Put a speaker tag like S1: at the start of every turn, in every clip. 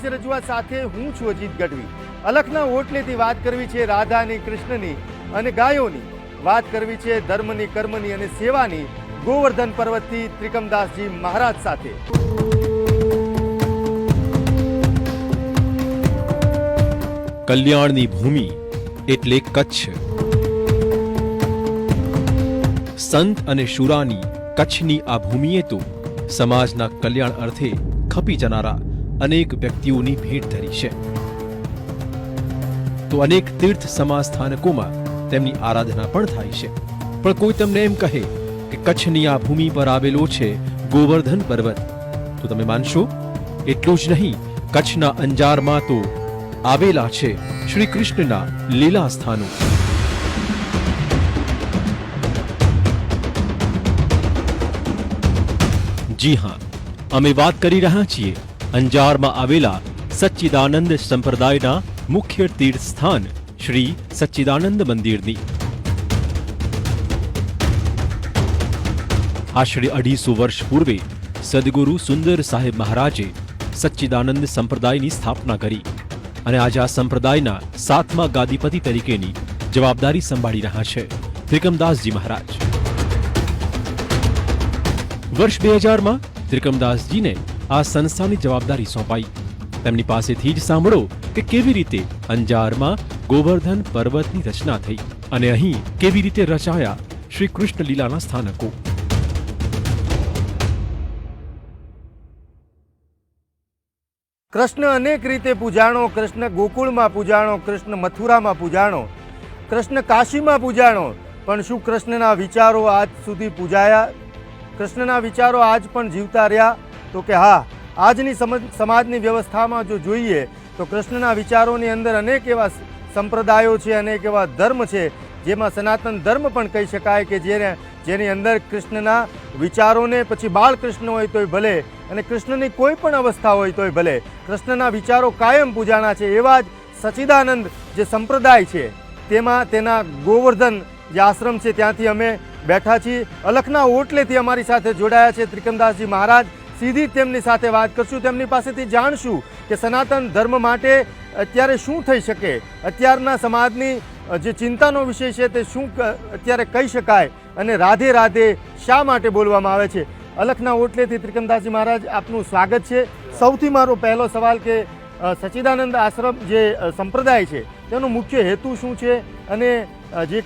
S1: હાસ્ય રજૂઆત સાથે હું છું અજીત ગઢવી। અલખના ઓટલેથી વાત કરવી છે રાધાની, કૃષ્ણની અને ગાયોની, વાત કરવી છે ધર્મની, કર્મની અને સેવાની ગોવર્ધન પર્વતથી ત્રિકમદાસજી મહારાજ સાથે।
S2: કલ્યાણની ભૂમિ એટલે કચ્છ। સંત અને શુરાની કચ્છની આ ભૂમિએ તો સમાજના કલ્યાણ અર્થે ખપી જનારા અનેક વ્યક્તિઓની ભેટ ધરી છે। તો અનેક તીર્થ સમાજ સ્થાનકોમાં તેમની આરાધના પણ થાય છે। પણ કોઈ તમને એમ કહે કે કચ્છની આ ભૂમિ પર આવેલો છે ગોવર્ધન પર્વત, તો તમે માનશો? એટલું જ નહીં, કચ્છના અંજારમાં તો આવેલા છે શ્રી કૃષ્ણના લીલા સ્થાનો। જી હા, અમે વાત કરી રહ્યા છીએ અંજારમાં આવેલા સચ્ચિદાનંદ સંપ્રદાયના મુખ્ય તીર્થ સ્થાન શ્રી સચ્ચિદાનંદ મંદિરની। આશરે 250 વર્ષ પૂર્વે સદગુરુ સુંદર સાહેબ મહારાજે સચ્ચિદાનંદ સંપ્રદાયની સ્થાપના કરી અને આજે આ સંપ્રદાયના 7મા ગાદીપતિ તરીકેની જવાબદારી સંભાળી રહ્યા છે ત્રિકમદાસજી મહારાજ। વર્ષ 2000માં ત્રિકમદાસજીને આ સંસ્થાની જવાબદારી સોંપાઈ। તેમની પાસેથી જ સાંભળો કે કેવી રીતે અંજારમાં ગોવર્ધન પર્વતની રચના થઈ અને અહીં કેવી રીતે રચાયા શ્રી કૃષ્ણ લીલાના સ્થાનકો।
S1: કૃષ્ણ અનેક રીતે પૂજાણો, કૃષ્ણ ગોકુળમાં પૂજાણો, કૃષ્ણ મથુરામાં પૂજાણો, કૃષ્ણ કાશીમાં પૂજાણો, પણ શું કૃષ્ણના વિચારો આજ સુધી પૂજાયા? કૃષ્ણના વિચારો આજ પણ જીવતા રહ્યા? તો કે હા, આજની સમાજની વ્યવસ્થામાં જો જોઈએ તો કૃષ્ણના વિચારોની અંદર અનેક એવા સંપ્રદાયો છે, અનેક એવા ધર્મ છે, જેમાં સનાતન ધર્મ પણ કહી શકાય કે જેની અંદર કૃષ્ણના વિચારોને, પછી બાળકૃષ્ણ હોય તોય ભલે અને કૃષ્ણની કોઈ પણ અવસ્થા હોય તોય ભલે, કૃષ્ણના વિચારો કાયમ પૂજાના છે। એવા જ સચ્ચિદાનંદ જે સંપ્રદાય છે તેમાં તેના ગોવર્ધન જે આશ્રમ છે ત્યાંથી અમે બેઠા છીએ। અલખના ઓટલેથી અમારી સાથે જોડાયા છે ત્રિકમદાસજી મહારાજ। સીધી તેમની સાથે વાત કરશું, તેમની પાસેથી જાણશું કે સનાતન ધર્મ માટે અત્યારે શું થઈ શકે, અત્યારના સમાજની જે ચિંતાનો વિષય છે તે શું અત્યારે કહી શકાય અને રાધે રાધે શા માટે બોલવામાં આવે છે। અલખના ઓટલેથી ત્રિકમદાસજી મહારાજ, આપનું સ્વાગત છે। સૌથી મારો પહેલો સવાલ કે સચ્ચિદાનંદ આશ્રમ જે સંપ્રદાય છે તેનો મુખ્ય હેતુ શું છે અને જે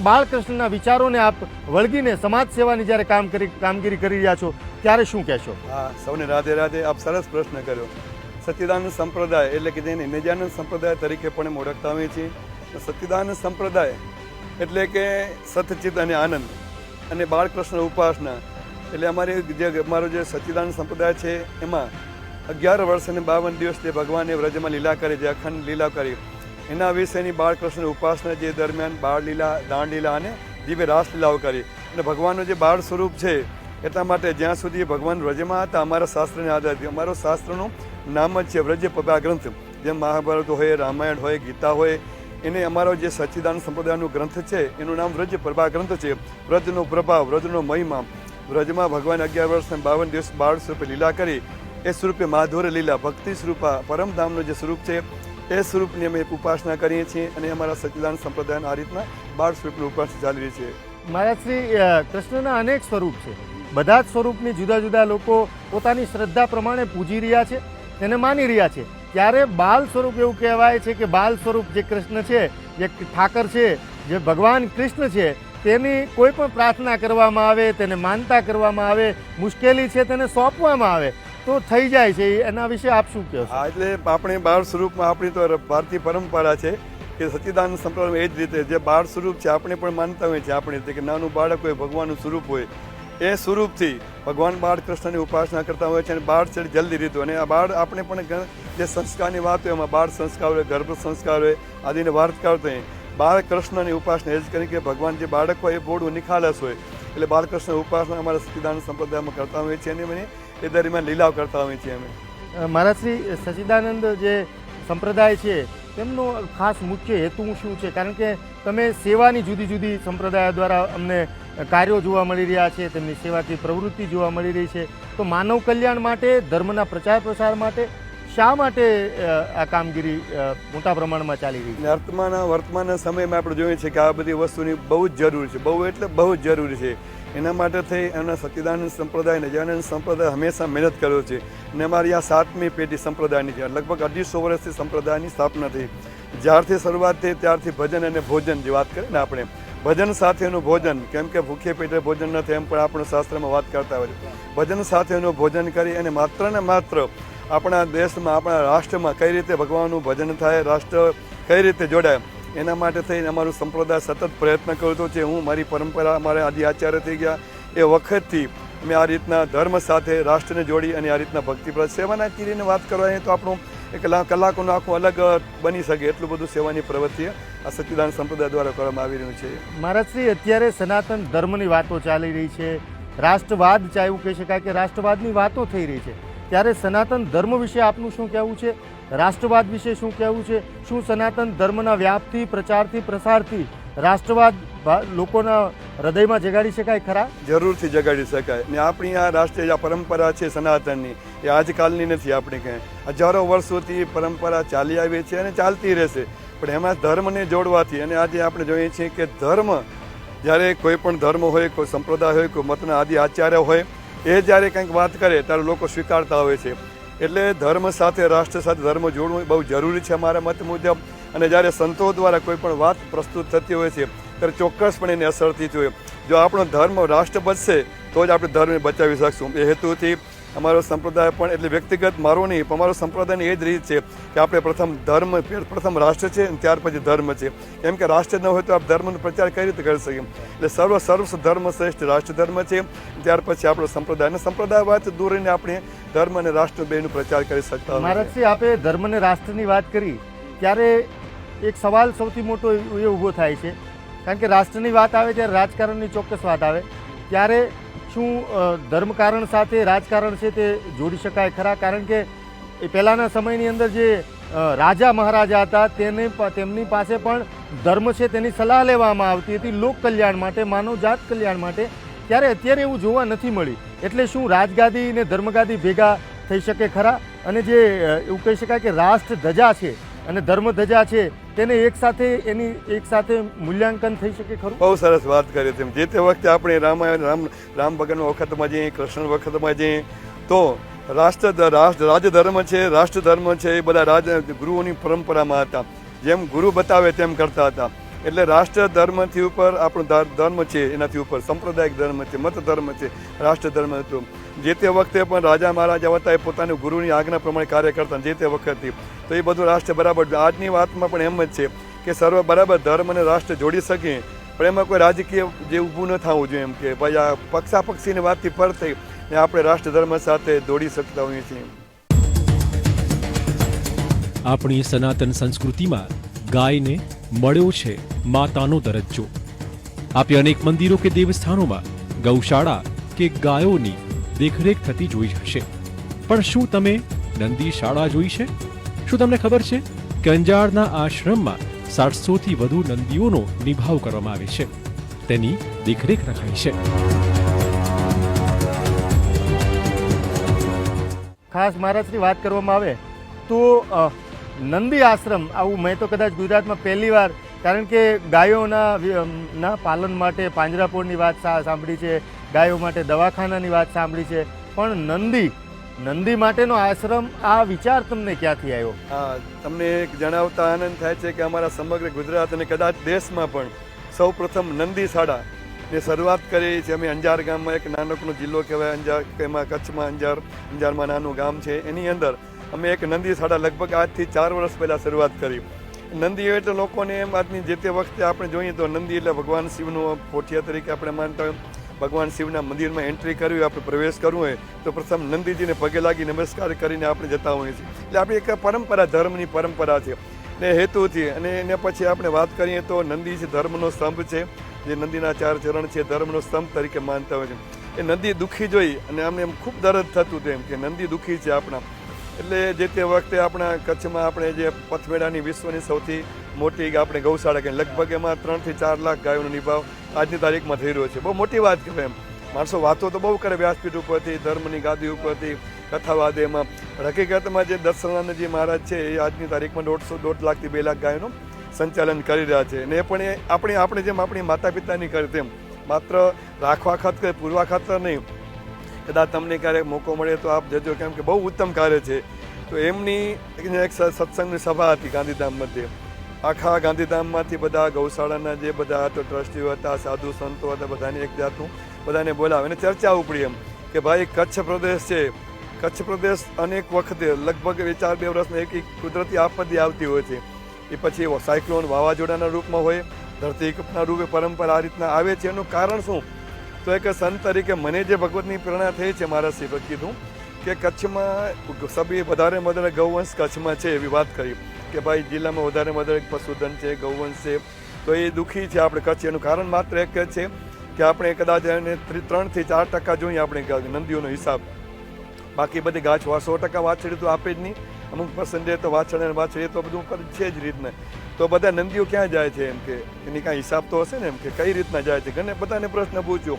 S1: બાળકૃષ્ણના વિચારોને આપ વળગીને સમાજ સેવાની જ્યારે કામગીરી કરી રહ્યા છો ત્યારે શું કહેશો?
S3: હા, સૌને રાધે રાધે। આપ સરસ પ્રશ્ન કર્યો। સચ્ચિદાનંદ સંપ્રદાય એટલે કે જેને નિજાનંદ સંપ્રદાય તરીકે પણ ઓળખતા હોઈએ છીએ। સચ્ચિદાનંદ સંપ્રદાય એટલે કે સતચિત અને આનંદ અને બાળકૃષ્ણ ઉપાસના એટલે અમારો જે સચ્ચિદાનંદ સંપ્રદાય છે એમાં 11 વર્ષ અને 52 દિવસ જે ભગવાને વ્રજમાં લીલા કરી, જે અખંડ લીલા કરી, એના વિશેની બાળકૃષ્ણ ઉપાસના જે દરમિયાન બાળ લીલા, દાંડ લીલા અને દિવ્ય રાસલીલાઓ કરી અને ભગવાનનું જે બાળ સ્વરૂપ છે એટલા માટે જ્યાં સુધી ભગવાન વ્રજમાં હતા અમારા શાસ્ત્રને આધારથી, અમારો શાસ્ત્રનું નામ જ છે વ્રજ પ્રભા ગ્રંથ। જેમ મહાભારત હોય, રામાયણ હોય, ગીતા હોય, એને અમારો જે સચ્ચિદાનંદ સંપ્રદાયનું ગ્રંથ છે એનું નામ વ્રજ પ્રભા ગ્રંથ છે। વ્રજનો પ્રભાવ, વ્રજનો મહિમા, વ્રજમાં ભગવાન 11 વર્ષ અને 52 દિવસ બાળ સ્વરૂપે લીલા કરી, એ સ્વરૂપે માધુર્ય લીલા, ભક્તિ સ્વરૂપા પરમધામનું જે સ્વરૂપ છે એ સ્વરૂપની અમે ઉપાસના કરીએ છીએ અને અમારા સચ્ચિદાનંદ સંપ્રદાયના આ રીતના બાળ સ્વરૂપની ઉપાસના ચાલી રહી છે।
S1: મહારાજ શ્રી, કૃષ્ણના અનેક સ્વરૂપ છે, બધા જ સ્વરૂપની જુદા જુદા લોકો પોતાની શ્રદ્ધા પ્રમાણે પૂજી રહ્યા છે, તેને માની રહ્યા છે। ત્યારે બાલ સ્વરૂપ એવું કહેવાય છે કે બાલ સ્વરૂપ જે કૃષ્ણ છે, જે ઠાકર છે, જે ભગવાન કૃષ્ણ છે, તેની કોઈ પણ પ્રાર્થના કરવામાં આવે, તેને માનતા કરવામાં આવે, મુશ્કેલી છે તેને સોંપવામાં આવે તો થઈ જાય છે। એના વિશે આપ શું કહો છો?
S3: હા, એટલે આપણે બાળ સ્વરૂપમાં આપણી તો ભારતીય પરંપરા છે કે સચ્ચિદાનંદ સંપ્રદાયમાં એ જ રીતે જે બાળ સ્વરૂપ છે આપણે પણ માનતા હોઈએ છીએ આપણે કે નાનું બાળક હોય, ભગવાનનું સ્વરૂપ હોય, એ સ્વરૂપથી ભગવાન બાળકૃષ્ણની ઉપાસના કરતા હોય છે અને બાળ છે જલ્દી રીતું અને આ બાળ આપણે પણ જે સંસ્કારની વાત હોય એમાં બાળ સંસ્કાર હોય, ગર્ભ સંસ્કાર હોય, આદિને વાર્તા હોય। બાળકૃષ્ણની ઉપાસના એ જ કરી કે ભગવાન જે બાળક હોય એ બોડું નિખાલસ હોય એટલે બાળકૃષ્ણ ઉપાસના અમારા સચ્ચિદાનંદ સંપ્રદાયમાં કરતા હોઈએ છીએ અને એ દરમિયાન લીલાવ કરતા હોઈએ છીએ અમે।
S1: મહારાજ શ્રી, સચ્ચિદાનંદ જે સંપ્રદાય છે તેમનો ખાસ મુખ્ય હેતુ શું છે? કારણ કે તમે સેવાની જુદી જુદી સંપ્રદાયો દ્વારા અમને કાર્યો જોવા મળી રહ્યા છે, તેમની સેવાકીય પ્રવૃત્તિ જોવા મળી રહી છે, તો માનવ કલ્યાણ માટે, ધર્મના પ્રચાર પ્રસાર માટે શા માટે આ કામગીરી મોટા પ્રમાણમાં ચાલી રહી છે?
S3: વર્તમાન સમયમાં આપણે જોઈએ છીએ કે આ બધી વસ્તુની બહુ જ જરૂર છે, બહુ એટલે બહુ જ જરૂરી છે. એના માટે થઈ એના સચ્ચિદાનંદ સંપ્રદાય નિજાનંદ સંપ્રદાય હંમેશા મહેનત કર્યો છે અને અમારી આ 7મી પેઢી સંપ્રદાયની છે. લગભગ 250 વર્ષથી સંપ્રદાયની સ્થાપના થઈ. જ્યારથી શરૂઆત થઈ ત્યારથી ભજન અને ભોજન જે વાત કરીએ ને આપણે, ભજન સાથેનું ભોજન, કેમ કે ભૂખે પેટે ભોજન નથી એમ પણ આપણું શાસ્ત્રમાં વાત કરતા હોય છે. ભજન સાથેનું ભોજન કરી અને માત્ર ને માત્ર આપણા દેશમાં, આપણા રાષ્ટ્રમાં કઈ રીતે ભગવાનનું ભજન થાય, રાષ્ટ્ર કઈ રીતે જોડાય, એના માટે થઈને અમારું સંપ્રદાય સતત પ્રયત્ન કરતો છે. હું મારી પરંપરા, અમારે આદિ આચાર્ય થઈ ગયા એ વખતથી અમે આ રીતના ધર્મ સાથે રાષ્ટ્રને જોડી અને આ રીતના ભક્તિપ્રદ સેવાના કીરીને વાત કરવાની તો આપણું એક કલાકોનું આખું અલગ બની શકે એટલું બધું સેવાની પ્રવૃત્તિ આ સચ્ચિદાનંદ સંપ્રદાય દ્વારા કરવામાં આવી રહ્યું છે.
S1: મહારાજશ્રી, અત્યારે સનાતન ધર્મની વાતો ચાલી રહી છે, રાષ્ટ્રવાદ એવું કહી શકાય કે રાષ્ટ્રવાદની વાતો થઈ રહી છે, ત્યારે સનાતન ધર્મ વિશે આપનું શું કહેવું છે? રાષ્ટ્રવાદ વિશે શું કહેવું છે? શું સનાતન ધર્મના વ્યાપથી, પ્રચારથી, પ્રસારથી રાષ્ટ્રવાદ લોકોના હૃદયમાં જગાડી શકાય ખરા?
S3: જરૂરથી જગાડી શકાય. ને આપણી આ રાષ્ટ્રીય પરંપરા છે સનાતનની, એ આજકાલની નથી. આપણે ક્યાંય હજારો વર્ષોથી પરંપરા ચાલી આવી છે અને ચાલતી રહેશે. પણ એમાં ધર્મને જોડવાથી, અને આજે આપણે જોઈએ છીએ કે ધર્મ, જ્યારે કોઈ પણ ધર્મ હોય, કોઈ સંપ્રદાય હોય, કોઈ મતના આદિ આચાર્ય હોય, એ જ્યારે કંઈક વાત કરે ત્યારે લોકો સ્વીકારતા હોય છે. એટલે ધર્મ સાથે, રાષ્ટ્ર સાથે ધર્મ જોડવું બહુ જરૂરી છે અમારા મત મુજબ. અને જ્યારે સંતો દ્વારા કોઈ પણ વાત પ્રસ્તુત થતી હોય છે ત્યારે ચોક્કસપણે એની અસર થતી હોય. જો આપણો ધર્મ, રાષ્ટ્ર બચશે તો જ આપણે ધર્મને બચાવી શકશું. એ હેતુથી અમારો સંપ્રદાય પણ, એટલે વ્યક્તિગત મારો નહીં પણ અમારો સંપ્રદાયની એ જ રીત છે કે આપણે પ્રથમ રાષ્ટ્ર છે અને ત્યાર પછી ધર્મ છે. કેમ કે રાષ્ટ્ર ન હોય તો આપણે ધર્મનો પ્રચાર કઈ રીતે કરી શકીએ? એટલે સર્વ ધર્મ શ્રેષ્ઠ રાષ્ટ્ર ધર્મ છે, ત્યાર પછી આપણો સંપ્રદાય. અને સંપ્રદાયવાદ દૂર રહીને આપણે ધર્મ અને રાષ્ટ્ર બેનો પ્રચાર કરી શકતા.
S1: મહારાજશ્રી, આપે ધર્મ અને રાષ્ટ્રની વાત કરી ત્યારે એક સવાલ સૌથી મોટો એ ઊભો થાય છે, કારણ કે રાષ્ટ્રની વાત આવે ત્યારે રાજકારણની ચોક્કસ વાત આવે, ત્યારે શું ધર્મકારણ સાથે રાજકારણ છે તે જોડી શકાય ખરા? કારણ કે એ પહેલાંના સમયની અંદર જે રાજા મહારાજા હતા તેમની પાસે પણ ધર્મ છે તેની સલાહ લેવામાં આવતી હતી લોક કલ્યાણ માટે, માનવજાત કલ્યાણ માટે. ત્યારે અત્યારે એવું જોવા નથી મળી. એટલે શું રાજગાદી અને ધર્મગાદી ભેગા થઈ શકે ખરા? અને જે એવું કહી શકાય કે રાષ્ટ્ર ધજા છે અને ધર્મ ધજા છે તેને એક સાથે મૂલ્યાંકન થઈ શકે ખરું?
S3: બહુ સરસ વાત કરી તેમ. જે તે વખતે આપણે રામ ભગવાનના વખતમાં જઈએ, કૃષ્ણ વખતમાં જઈએ તો રાજધર્મ છે, રાષ્ટ્ર ધર્મ છે, એ બધા ગુરુઓની પરંપરામાં હતા. જેમ ગુરુ બતાવે તેમ કરતા હતા. એટલે રાષ્ટ્ર ધર્મથી ઉપર આપણો ધર્મ છે, એનાથી ઉપર સંપ્રદાયિક ધર્મ છે, મત ધર્મ છે, રાષ્ટ્ર ધર્મ હતું. જે તે વખતે પણ રાજા મહારાજા હતા એ પોતાની ગુરુની આજ્ઞા પ્રમાણે કાર્ય કરતા જે તે વખતથી. તો એ બધું રાષ્ટ્ર બરાબર. આજની વાતમાં પણ એમ જ છે કે સર્વ બરાબર ધર્મ અને રાષ્ટ્ર જોડી શકીએ, પણ એમાં કોઈ રાજકીય જે ઊભું ન થવું જોઈએ. એમ કે ભાઈ આ પક્ષાપક્ષીની વાતથી પર થઈ ને આપણે રાષ્ટ્ર ધર્મ સાથે દોડી શકતા હોઈએ છીએ.
S2: આપણી સનાતન સંસ્કૃતિમાં ગાયને મળ્યો છે માતાનો દરજ્જો. આપે અનેક મંદિરો કે દેવસ્થાનોમાં ગૌશાળા કે ગાયોની દેખરેખ થતી જોઈ હશે. પણ શું તમે નંદી શાળા જોઈ છે? શું તમને ખબર છે કે અંજારના આશ્રમમાં 700થી વધુ નંદીઓનો નિભાવ કરવામાં આવે છે, તેની દેખરેખ રખાય છે.
S1: ખાસ મહારાજની વાત કરવામાં આવે તો નંદી આશ્રમ, આવું મેં તો કદાચ ગુજરાતમાં પહેલી વાર, કારણ કે ગાયોના પાલન માટે પાંજરાપોળની વાત સાંભળી છે, ગાયો માટે દવાખાનાની વાત સાંભળી છે, પણ નંદી માટેનો આશ્રમ, આ વિચાર તમને ક્યાંથી આવ્યો?
S3: હા, તમને એક જણાવતા આનંદ થાય છે કે અમારા સમગ્ર ગુજરાત અને કદાચ દેશમાં પણ સૌ પ્રથમ નંદી શાળાની શરૂઆત કરી છે. અમે અંજાર ગામમાં, એક નાનકડો જિલ્લો કહેવાય અંજાર, એમાં કચ્છમાં અંજારમાં નાનું ગામ છે, એની અંદર અમે એક નંદી શાળા લગભગ આજથી 4 વર્ષ પહેલાં શરૂઆત કરી. નંદી એટલે લોકોને એમ, આજની જે તે વખતે આપણે જોઈએ તો નંદી એટલે ભગવાન શિવનું પોઠિયા તરીકે આપણે માનતા હોય. ભગવાન શિવના મંદિરમાં એન્ટ્રી કરવી હોય, આપણે પ્રવેશ કરવો હોય તો પ્રથમ નંદીજીને પગે લાગી નમસ્કાર કરીને આપણે જતા હોઈએ છીએ. એટલે આપણી એક પરંપરા, ધર્મની પરંપરા છે ને હેતુથી. અને એને પછી આપણે વાત કરીએ તો નંદી છે ધર્મનો સ્તંભ છે, જે નંદીના 4 ચરણ છે ધર્મનો સ્તંભ તરીકે માનતા હોય છે. એ નંદી દુઃખી જોઈ અને અમને એમ ખૂબ દર્દ થતું હતું એમ કે નંદી દુઃખી છે આપણા. એટલે જે તે વખતે આપણા કચ્છમાં આપણે જે પથમેળાની વિશ્વની સૌથી મોટી આપણે ગૌશાળા કે લગભગ એમાં 3 થી 4 લાખ ગાયોનો નિભાવ આજની તારીખમાં થઈ રહ્યો છે. બહુ મોટી વાત કહેવાય એમ. માણસો વાતો તો બહુ કરે વ્યાસપીઠ ઉપરથી, ધર્મની ગાદી ઉપરથી, કથાવાદ એમાં હકીકતમાં જે દત્તસનાનંદજી મહારાજ છે એ આજની તારીખમાં 1.5 લાખથી 2 લાખ ગાયોનું સંચાલન કરી રહ્યા છે. અને એ પણ એ આપણે જેમ આપણી માતા પિતાની કરે તેમ માત્ર રાખવા ખાતર પૂરવા ખાતર નહીં, કદાચ તમને ક્યારેક મોકો મળે તો આપ જજો, કેમ કે બહુ ઉત્તમ કાર્ય છે. તો એમની એક સત્સંગની સભા હતી ગાંધીધામ મધ્યે. આખા ગાંધીધામમાંથી બધા ગૌશાળાના જે બધા તો ટ્રસ્ટીઓ હતા, સાધુ સંતો હતા, બધાને એક જાતનું બધાને બોલાવે અને ચર્ચા ઉપડી એમ કે ભાઈ કચ્છ પ્રદેશ છે, કચ્છ પ્રદેશ અનેક વખતે લગભગ 4-2 વર્ષમાં એક કુદરતી આપત્તિ આવતી હોય છે. એ પછી સાયક્લોન વાવાઝોડાના રૂપમાં હોય, ધરતીકંપના રૂપે પરંપરા આ રીતના આવે છે. એનું કારણ શું? તો એક સંત તરીકે મને જે ભગવતની પ્રેરણા થઈ છે, મારા શિવક કીધું કે કચ્છમાં સભી વધારે ગૌવંશ કચ્છમાં છે એવી વાત કરી કે ભાઈ જિલ્લામાં વધારે પશુધન છે, ગૌવંશ છે, તો એ દુઃખી છે આપણે કચ્છ. એનું કારણ માત્ર એક જ છે કે આપણે કદાચ એને 3 થી 4% જોઈએ આપણે નંદીઓનો હિસાબ. બાકી બધી ગાછ 100% વાછડી તો આપે જ નહીં, અમુક પસંદે તો વાછડ અને વાછડી તો બધું છે જ રીતના. તો બધા નંદીઓ ક્યાં જાય છે એમ કે એની કાંઈ હિસાબ તો હશે ને એમ કે કઈ રીતના જાય છે. ઘણે બધાને પ્રશ્ન પૂછ્યો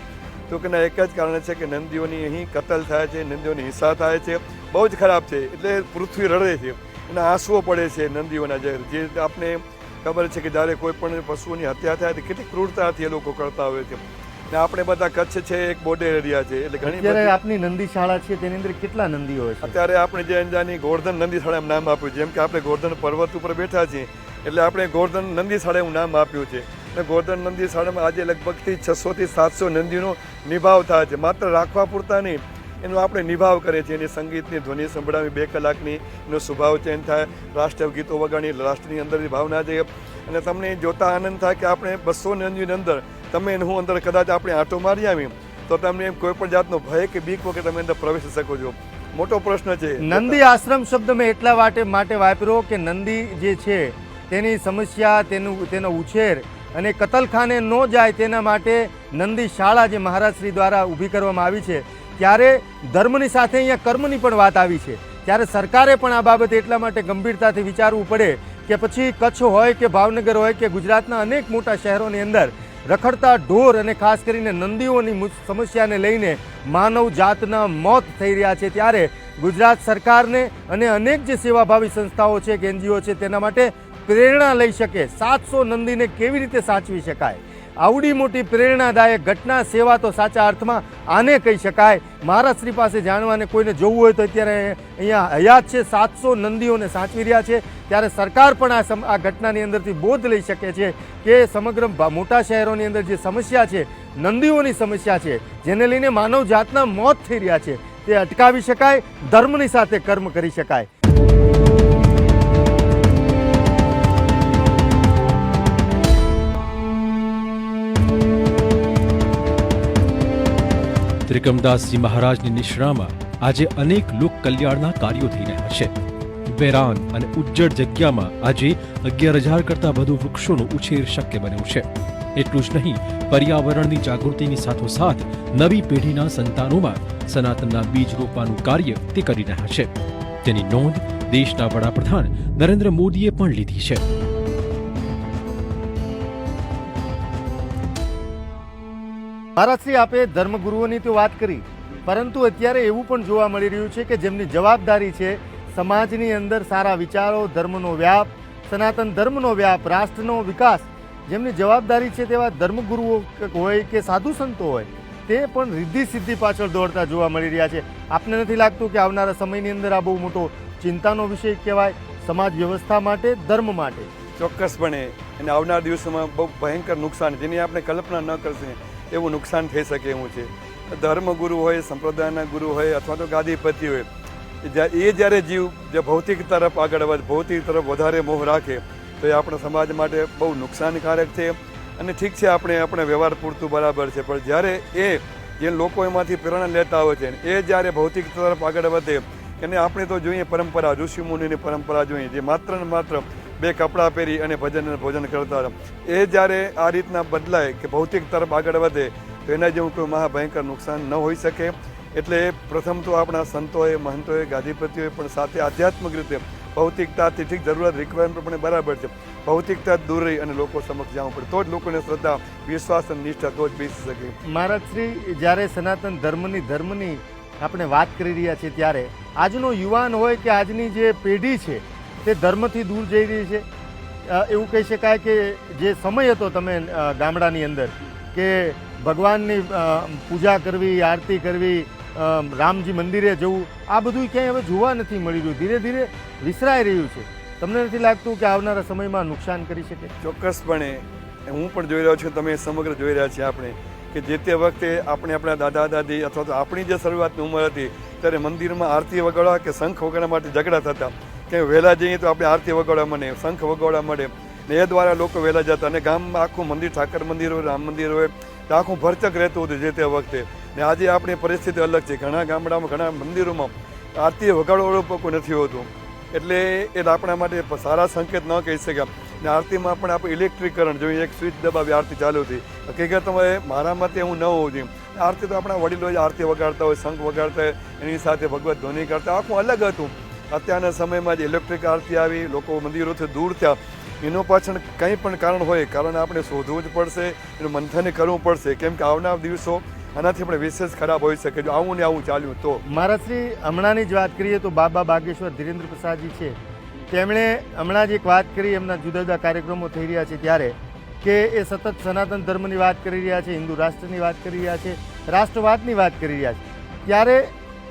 S3: તો કે એક જ કારણ છે કે નંદીઓની અહીં કતલ થાય છે, નંદીઓની હિંસા થાય છે, બહુ જ ખરાબ છે. એટલે પૃથ્વી રડે છે, એના આંસુઓ પડે છે નંદીઓના. જે આપણે ખબર છે કે જ્યારે કોઈ પણ પશુઓની હત્યા થાય તો કેટલી ક્રૂરતાથી એ લોકો કરતા હોય છે. ને આપણે બધા કચ્છ છે એક બોર્ડર એરિયા છે, એટલે ઘણી બધી
S1: આપની નંદી શાળા છે તેની અંદર કેટલા નંદીઓ હોય છે?
S3: અત્યારે આપણે જે અંજારની ગોવર્ધન નંદી શાળા નામ આપ્યું, જેમ કે આપણે ગોવર્ધન પર્વત ઉપર બેઠા છીએ એટલે આપણે ગોવર્ધન નંદી શાળા એવું નામ આપ્યું છે. અને ગોવર્ધન નંદી શાળામાં આજે લગભગથી 600 થી 700 નંદીનો નિભાવ થાય છે. માત્ર રાખવા પૂરતા નહીં, એનો આપણે નિભાવ કરીએ છીએ. એની સંગીતની ધ્વનિ સંભળાવી 2 કલાકની, એનો સ્વભાવ ચેન્જ થાય, રાષ્ટ્રીય ગીતો વગાડી રાષ્ટ્રની અંદરની ભાવના જઈએ અને તમને જોતા આનંદ થાય કે આપણે 200 નંદીની અંદર તમે હું અંદર કદાચ આપણે આંટો મારી આવી તો તમને કોઈ પણ જાતનો ભય કે બીક વગર તમે અંદર પ્રવેશી શકો છો. મોટો પ્રશ્ન છે.
S1: નંદી આશ્રમ શબ્દ મેં એટલા માટે વાપર્યો કે નંદી જે છે તેની સમસ્યા, તેનો ઉછેર અને કતલખાને ન જાય તેના માટે નંદી શાળા જે મહારાજશ્રી દ્વારા ઊભી કરવામાં આવી છે. ત્યારે ધર્મની સાથે અહીંયા કર્મની પણ વાત આવી છે. ત્યારે સરકારે પણ આ બાબતે એટલા માટે ગંભીરતાથી વિચારવું પડે કે પછી કચ્છ હોય કે ભાવનગર હોય કે ગુજરાતના અનેક મોટા શહેરોની અંદર રખડતા ઢોર અને ખાસ કરીને નંદીઓની સમસ્યાને લઈને માનવ જાતના મોત થઈ રહ્યા છે. ત્યારે ગુજરાત સરકારને અને અનેક જે સેવાભાવી સંસ્થાઓ છે કે NGO છે તેના માટે પ્રેરણા લઈ શકે. 700 નંદીને કેવી રીતે સાચવી શકાય? આવડી મોટી પ્રેરણાદાયક ઘટના, સેવા તો સાચા અર્થમાં આને કહી શકાય. મહારાજશ્રી પાસે જાણવાને કોઈને જોવું હોય તો અત્યારે અહીંયા હયાત છે, 700 નંદીઓને સાચવી રહ્યા છે. ત્યારે સરકાર પણ આ ઘટનાની અંદરથી બોધ લઈ શકે છે કે સમગ્ર મોટા શહેરોની અંદર જે સમસ્યા છે, નંદીઓની સમસ્યા છે, જેને લઈને માનવ જાતના મોત થઈ રહ્યા છે, તે અટકાવી શકાય, ધર્મની સાથે કર્મ કરી શકાય.
S2: ત્રિકમદાસજી મહારાજની નિશ્રામાં આજે અનેક લોક કલ્યાણના કાર્યો થઈ રહ્યા છે. વેરાન અને ઉજ્જડ જગ્યામાં આજે 11,000 કરતાં વધુ વૃક્ષોનો ઉછેર શક્ય બન્યો છે. એટલું જ નહીં, પર્યાવરણની જાગૃતિની સાથોસાથ નવી પેઢીના સંતાનોમાં સનાતનના બીજ રોપવાનું કાર્ય તે કરી રહ્યા છે. તેની નોંધ દેશના વડાપ્રધાન નરેન્દ્ર મોદીએ પણ લીધી છે.
S1: મહારાજશ્રી, આપે ધર્મગુરુઓની તો વાત કરી, પરંતુ અત્યારે એવું પણ જોવા મળી રહ્યું છે કે જેમની જવાબદારી છે સમાજની અંદર સારા વિચારો, ધર્મનો વ્યાપ, સનાતન ધર્મનો વ્યાપ, રાષ્ટ્રનો વિકાસ, જેમની જવાબદારી છે તેવા ધર્મગુરુઓ હોય કે સાધુ સંતો હોય તે પણ રિદ્ધિ સિદ્ધિ પાછળ દોડતા જોવા મળી રહ્યા છે. આપને નથી લાગતું કે આવનારા સમયની અંદર આ બહુ મોટો ચિંતાનો વિષય કહેવાય સમાજ વ્યવસ્થા માટે, ધર્મ માટે?
S3: ચોક્કસપણે. અને આવનાર દિવસોમાં બહુ ભયંકર નુકસાન, જેની આપણે કલ્પના ન કરશે એવું નુકસાન થઈ શકે એવું છે. ધર્મગુરુ હોય, સંપ્રદાયના ગુરુ હોય અથવા તો ગાદીપતિ હોય, એ જ્યારે જીવ જે ભૌતિક તરફ આગળ વધે, ભૌતિક તરફ વધારે મોહ રાખે તો એ આપણા સમાજ માટે બહુ નુકસાનકારક છે. અને ઠીક છે, આપણે વ્યવહાર પૂરતું બરાબર છે, પણ જ્યારે જે લોકો એમાંથી પ્રેરણા લેતા હોય છે એ જ્યારે ભૌતિક તરફ આગળ વધે, એને આપણે તો જોઈએ પરંપરા, ઋષિમુનિની પરંપરા જોઈએ, જે માત્ર ને માત્ર 2 કપડાં પહેરી અને ભજન અને ભોજન કરતા હતા. એ જ્યારે આ રીતના બદલાય કે ભૌતિક તરફ આગળ વધે તો એના જેવું કોઈ મહાભયંકર નુકસાન ન હોઈ શકે. એટલે પ્રથમ તો આપણા સંતોએ, મહંતોએ, ગાદીપતિઓએ પણ સાથે આધ્યાત્મિક રીતે ભૌતિકતાથી ઠીક જરૂરત રિક્વાયરમેન્ટ પણ બરાબર છે, ભૌતિકતા દૂર રહી અને લોકો સમક્ષ જવું પડે, તો જ લોકોને શ્રદ્ધા, વિશ્વાસ અને નિષ્ઠા તો જ બેસી શકે.
S1: મહારાજશ્રી, જ્યારે સનાતન ધર્મની આપણે વાત કરી રહ્યા છીએ ત્યારે આજનો યુવાન હોય કે આજની જે પેઢી છે તે ધર્મથી દૂર જઈ રહી છે. એવું કહી શકાય કે જે સમય હતો તમે ગામડાની અંદર કે ભગવાનની પૂજા કરવી, આરતી કરવી, રામજી મંદિરે જવું, આ બધું ક્યાંય હવે જોવા નથી મળી રહ્યું, ધીરે ધીરે વિસરાઈ રહ્યું છે. તમને નથી લાગતું કે આવનારા સમયમાં નુકસાન કરી શકે?
S3: ચોક્કસપણે હું પણ જોઈ રહ્યો છું, તમે સમગ્ર જોઈ રહ્યા છીએ આપણે કે જે તે વખતે આપણે આપણા દાદા દાદી અથવા તો આપણી જે શરૂઆતની ઉંમર હતી ત્યારે મંદિરમાં આરતી વગાડવા કે શંખ વગાડવા માટે ઝઘડા થતા કે વહેલા જઈએ તો આપણે આરતી વગાડવા મળે, શંખ વગાડવા મળે ને એ દ્વારા લોકો વહેલા જતા અને ગામમાં આખું મંદિર, ઠાકર મંદિર હોય, રામ મંદિર હોય તો આખું ભરચક રહેતું હતું જે તે વખતે. ને આજે આપણી પરિસ્થિતિ અલગ છે. ઘણા ગામડામાં, ઘણા મંદિરોમાં આરતી વગાડવાળું કોઈ નથી હોતું, એટલે એ આપણા માટે સારા સંકેત ન કહી શક્યા. ને આરતીમાં પણ આપણે ઇલેક્ટ્રિકરણ જોઈએ, એક સ્વિચ દબાવી આરતી ચાલુ હતી. હકીકત મારા મતે હું ન હોવું જોઈએ. આરતી તો આપણા વડીલો આરતી વગાડતા હોય, શંખ વગાડતા હોય, એની સાથે ભગવત ધ્વનિ કરતા, આખું અલગ હતું. અત્યારના સમયમાં જે ઇલેક્ટ્રિક આરતી આવી, લોકો મંદિરોથી દૂર થયા, એનું પાછળ કંઈ પણ કારણ હોય, કારણ આપણે શોધવું જ પડશે, એનું મંથન કરવું પડશે, કેમ કે આવનાર દિવસો આનાથી પણ વિશેષ ખરાબ હોઈ શકે જો આવું ને આવું ચાલ્યું તો.
S1: મહારાજશ્રી, હમણાંની જ વાત કરીએ તો બાબા બાગેશ્વર ધીરેન્દ્ર પ્રસાદજી છે, તેમણે હમણાં જ એક વાત કરી, એમના જુદા જુદા કાર્યક્રમો થઈ રહ્યા છે ત્યારે કે એ સતત સનાતન ધર્મની વાત કરી રહ્યા છે, હિન્દુ રાષ્ટ્રની વાત કરી રહ્યા છે, રાષ્ટ્રવાદની વાત કરી રહ્યા છે, ત્યારે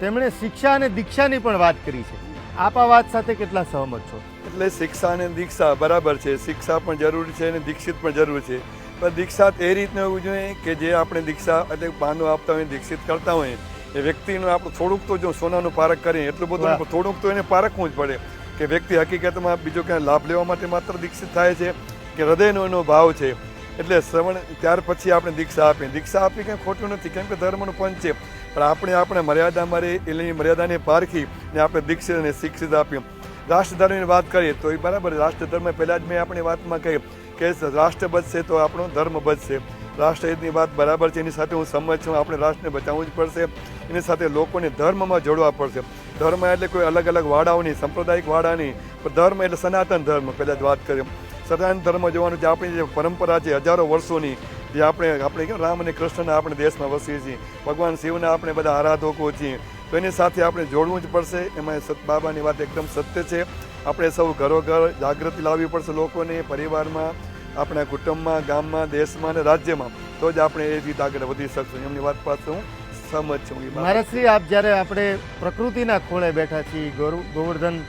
S1: તેમણે શિક્ષા અને દીક્ષાની પણ વાત કરી છે. આપ આ વાત સાથે કેટલા સહમત છો?
S3: એટલે શિક્ષા અને દીક્ષા બરાબર છે, શિક્ષા પણ જરૂરી છે અને દીક્ષિત પણ જરૂર છે. પણ દીક્ષા એ રીતનું હોવું જોઈએ કે જે આપણે દીક્ષા એટલે પાનો આપતા હોય, દીક્ષિત કરતા હોય, એ વ્યક્તિનું આપણે થોડુંક તો જો સોનાનું પારખ કરીએ એટલું બધું થોડુંક તો એને પારખવું જ પડે કે વ્યક્તિ હકીકતમાં બીજો ક્યાંય લાભ લેવા માટે માત્ર દીક્ષિત થાય છે કે હૃદયનો એનો ભાવ છે. એટલે શ્રવણ ત્યાર પછી આપણે દીક્ષા આપીએ. દીક્ષા આપી કંઈ ખોટું નથી, કેમ કે ધર્મનું પંચ છે, પણ આપણે મર્યાદામાં રહી એની મર્યાદાને પારખી ને આપણે દીક્ષિત અને શિક્ષિત આપ્યું. રાષ્ટ્રધર્મની વાત કરીએ તો એ બરાબર, રાષ્ટ્રધર્મ પહેલાં જ મેં આપણી વાતમાં કહી કે રાષ્ટ્ર બચશે તો આપણો ધર્મ બચશે. રાષ્ટ્રહિતની વાત બરાબર છે, એની સાથે હું સંમત છું. આપણે રાષ્ટ્રને બચાવવું જ પડશે, એની સાથે લોકોને ધર્મમાં જોડવા પડશે. ધર્મ એટલે કોઈ અલગ અલગ વાડાઓની, સાંપ્રદાયિક વાડા નહીં, પણ ધર્મ એટલે સનાતન ધર્મ. પહેલાં જ વાત કરીએ સનાતન ધર્મ જોવાનું જે આપણી જે પરંપરા છે હજારો વર્ષોની, જે આપણે કેમ રામ અને કૃષ્ણના આપણે દેશમાં વસીએ છીએ, ભગવાન શિવના આપણે બધા આરાધકો છીએ, તો એની સાથે આપણે જોડવું જ પડશે. એમાં બાબાની વાત એકદમ સત્ય છે. આપણે સૌ ઘરોઘર જાગૃતિ લાવવી પડશે લોકોને, પરિવારમાં, આપણા કુટુંબમાં, ગામમાં, દેશમાં અને રાજ્યમાં, તો જ આપણે એ રીતે આગળ વધી શકશું. એમની વાત પાસે હું સહમત છું.
S1: મહારાજશ્રી, આપ જ્યારે આપણે પ્રકૃતિના ખોળે બેઠા છીએ, ગોવર્ધન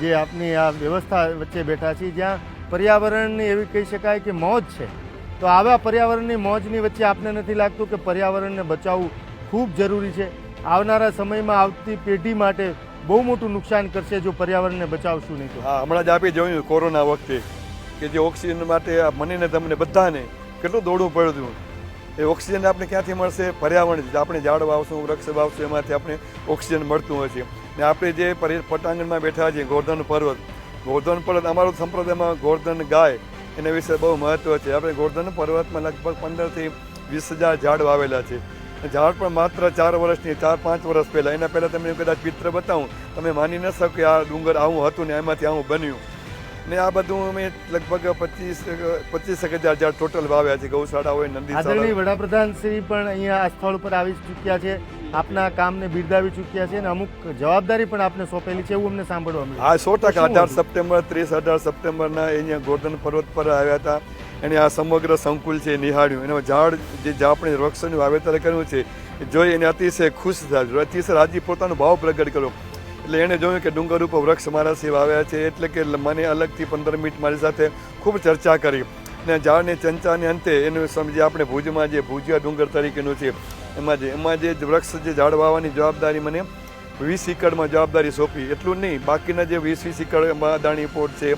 S1: જે આપની આ વ્યવસ્થા વચ્ચે બેઠા છીએ, જ્યાં પર્યાવરણની એવી કહી શકાય કે મોજ છે, તો આવા પર્યાવરણની મોજની વચ્ચે આપને નથી લાગતું કે પર્યાવરણને બચાવવું ખૂબ જરૂરી છે? આવનારા સમયમાં આવતી પેઢી માટે બહુ મોટું નુકસાન કરશે જો પર્યાવરણને બચાવશું નહીં તો.
S3: હા, હમણાં જ આપી જોયું કોરોના વખતે કે જે ઓક્સિજન માટે મને ને તમને બધાને કેટલું દોડવું પડ્યું હતું. એ ઓક્સિજન આપણે ક્યાંથી મળશે? પર્યાવરણ. આપણે ઝાડ વાવશું, વૃક્ષ વાવશું, એમાંથી આપણે ઓક્સિજન મળતું હોય છે. ને આપણે જે પટાંગણમાં બેઠા છીએ, ગોવર્ધન પર્વત અમારો સંપ્રદાયમાં ગોવર્ધન ગાય એના વિશે બહુ મહત્વ છે. આપણે ગોવર્ધન પર્વતમાં લગભગ 15,000 થી 20,000 ઝાડ વાવેલા છે. ઝાડ પણ માત્ર 4 વર્ષની, 4-5 વર્ષ પહેલાં, એના પહેલાં તમને કદાચ ચિત્ર બતાવું, તમે માની ન શકો કે આ ડુંગર આવું હતું ને એમાંથી આવું બન્યું. ને આ બધું અમે લગભગ 25,000 ઝાડ ટોટલ વાવ્યા છે. ગૌશાળા હોય, નંદીશાળા.
S1: આદરણીય વડાપ્રધાન શ્રી પણ અહીંયા આ સ્થળ પર આવી ચૂક્યા છે, આપના કામને બિરદાવી ચૂક્યા છે અને અમુક જવાબદારી પણ આપને સોંપેલી છે, એવું અમને સાંભળવા મળ્યું.
S3: હા, 100%. 18 સપ્ટેમ્બર 18 સપ્ટેમ્બરના અહીંયા ગોવર્ધન પર્વત પર આવ્યા હતા. એને આ સમગ્ર સંકુલ છે નિહાળ્યું. એનો ઝાડ જે આપણે વૃક્ષોનું વાવેતર કર્યું છે જોઈ એને અતિશય ખુશ થયા, અતિશય રાજી પોતાનો ભાવ પ્રગટ કર્યો. એટલે એણે જોયું કે ડુંગર ઉપર વૃક્ષ મારા સિંહ વાવ્યા છે, એટલે કે મને અલગથી 15 મિનિટ મારી સાથે ખૂબ ચર્ચા કરી. ને ઝાડને ચંચાને અંતે એનું સમજી આપણે ભુજમાં જે ભુજિયા ડુંગર તરીકેનું છે એમાં જે વૃક્ષ જે ઝાડ વાવવાની જવાબદારી મને 20 એકડમાં જવાબદારી સોંપી. એટલું નહીં, બાકીના જે 20 એકડ અદાણી પોર્ટ છે,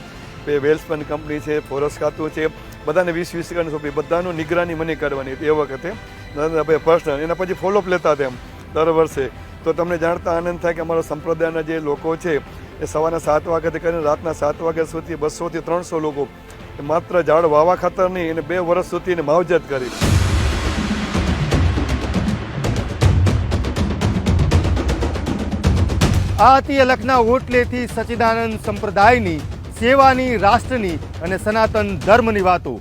S3: વેલ્સપન કંપની છે, ફોરેસ્ટ ખાતું છે, બધાને 20 એકડ સોંપી. બધાનું નિગરાની મને કરવાની હતી એ વખતે નરેન્દ્રભાઈ પર્સનલ. એના પછી ફોલોઅપ લેતા તેમ દર વર્ષે. તો તમને જાણતા આનંદ થાય કે અમારા સંપ્રદાયના જે લોકો છે એ સવારના 7 વાગ્યાથી કરીને રાતના 7 વાગ્યા સુધી 200 થી 300 લોકો માત્ર ઝાડ વાવા ખાતર નહીં એને 2 વર્ષ સુધી એને માવજત કરી.
S1: આ હતી અલખના ઓટલેથી સચ્ચિદાનંદ સંપ્રદાયની સેવાની, રાષ્ટ્રની અને સનાતન ધર્મની વાતો.